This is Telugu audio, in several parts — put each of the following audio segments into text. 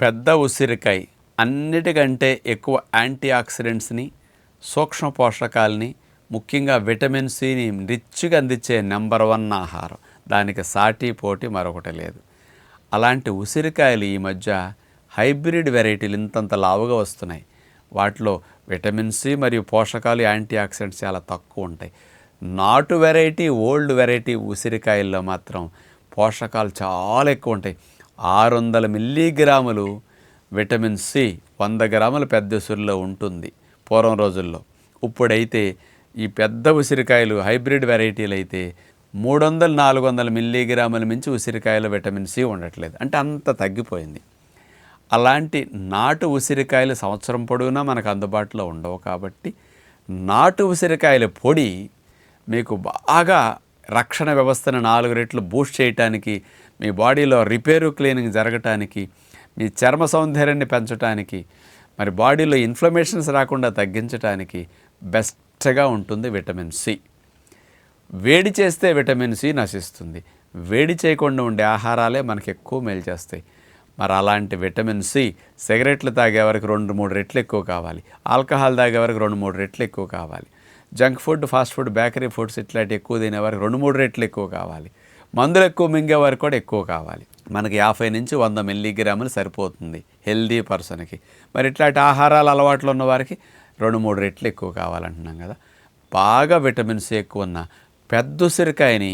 పెద్ద ఉసిరికాయ అన్నిటికంటే ఎక్కువ యాంటీ ఆక్సిడెంట్స్ని, సూక్ష్మ పోషకాలని, ముఖ్యంగా విటమిన్ సిని రిచ్గా అందించే నెంబర్ 1 ఆహారం. దానికి సాటి పోటీ మరొకటి లేదు. అలాంటి ఉసిరికాయలు ఈ మధ్య హైబ్రిడ్ వెరైటీలు ఇంతంత లావుగా వస్తున్నాయి. వాటిలో విటమిన్ సి మరియు పోషకాలు, యాంటీ ఆక్సిడెంట్స్ చాలా తక్కువ ఉంటాయి. నాటు వెరైటీ, ఓల్డ్ వెరైటీ ఉసిరికాయల్లో మాత్రం పోషకాలు చాలా ఎక్కువ ఉంటాయి. 600 మిల్లీగ్రాములు విటమిన్ సి 100 గ్రాముల పెద్ద ఉసిరిలో ఉంటుంది పూర్వం రోజుల్లో. ఇప్పుడైతే ఈ పెద్ద ఉసిరికాయలు హైబ్రిడ్ వెరైటీలు అయితే 300-400 మిల్లీగ్రాముల మించి ఉసిరికాయలో విటమిన్ సి ఉండట్లేదు. అంటే అంత తగ్గిపోయింది. అలాంటి నాటు ఉసిరికాయలు సంవత్సరం పొడవునా మనకు అందుబాటులో ఉండవు. కాబట్టి నాటు ఉసిరికాయల పొడి మీకు బాగా రక్షణ వ్యవస్థను 4 రెట్లు బూస్ట్ చేయటానికి, మీ బాడీలో రిపేరు క్లీనింగ్ జరగటానికి, మీ చర్మ సౌందర్యాన్ని పెంచడానికి, మరి బాడీలో ఇన్ఫ్లమేషన్స్ రాకుండా తగ్గించడానికి బెస్ట్గా ఉంటుంది విటమిన్ సి. వేడి చేస్తే విటమిన్ సి నశిస్తుంది. వేడి చేయకుండా ఉండే ఆహారాలే మనకు ఎక్కువ మేలు చేస్తాయి. మరి అలాంటి విటమిన్ సి సిగరెట్లు తాగేవారికి 2-3 రెట్లు ఎక్కువ కావాలి. ఆల్కహాల్ తాగేవారికి 2-3 రెట్లు ఎక్కువ కావాలి. Junk food, fast food, bakery foods ఇట్లాంటి ఎక్కువ తినేవారికి 2-3 రెట్లు ఎక్కువ కావాలి. మందులు ఎక్కువ మింగేవారికి కూడా ఎక్కువ కావాలి. మనకి 50-100 మిల్లీగ్రాములు సరిపోతుంది హెల్దీ పర్సన్కి. మరి ఇట్లాంటి ఆహారాల అలవాట్లు ఉన్న వారికి 2-3 రెట్లు ఎక్కువ కావాలంటున్నాం కదా. బాగా విటమిన్ సి ఎక్కువ ఉన్న పెద్ద ఉసిరికాయని,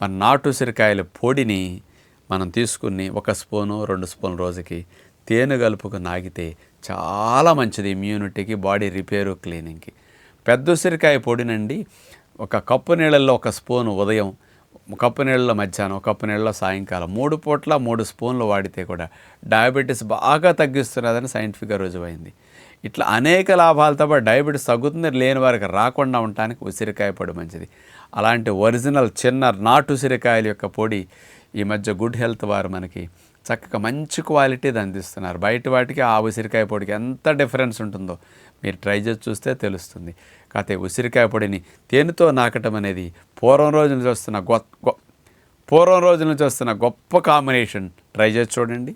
మన నాటు ఉసిరికాయల పొడిని మనం తీసుకుని 1 స్పూను 2 స్పూన్ రోజుకి తేనె కలుపుకు నాగితే చాలా మంచిది ఇమ్యూనిటీకి, బాడీ రిపేరు క్లీనింగ్కి. పెద్ద ఉసిరికాయ పొడినండి 1 కప్పు నీళ్ళల్లో 1 స్పూను ఉదయం, 1 కప్పు నీళ్ళలో మధ్యాహ్నం, 1 కప్పు నీళ్ళలో సాయంకాలం 3 పూట్ల 3 స్పూన్లు వాడితే కూడా డయాబెటీస్ బాగా తగ్గిస్తున్నదని సైంటిఫిక్గా రుజువైంది. ఇట్లా అనేక లాభాలతో పాటు డయాబెటీస్ తగ్గుతుంది. లేని వారికి రాకుండా ఉండటానికి ఉసిరికాయ పొడి మంచిది. అలాంటి ఒరిజినల్ చిన్న నాటు ఉసిరికాయల యొక్క పొడి ఈ మధ్య గుడ్ హెల్త్ వారు మనకి చక్కగా మంచి క్వాలిటీది అందిస్తున్నారు. బయట వాటికి ఆ ఉసిరికాయ పొడికి ఎంత డిఫరెన్స్ ఉంటుందో మీరు ట్రై చేసి చూస్తే తెలుస్తుంది. కాకపోతే ఉసిరికాయ పొడిని తేనెతో నాకటం అనేది పూర్వం రోజుల నుంచి వస్తున్న గొప్ప కాంబినేషన్. ట్రై చేసి చూడండి.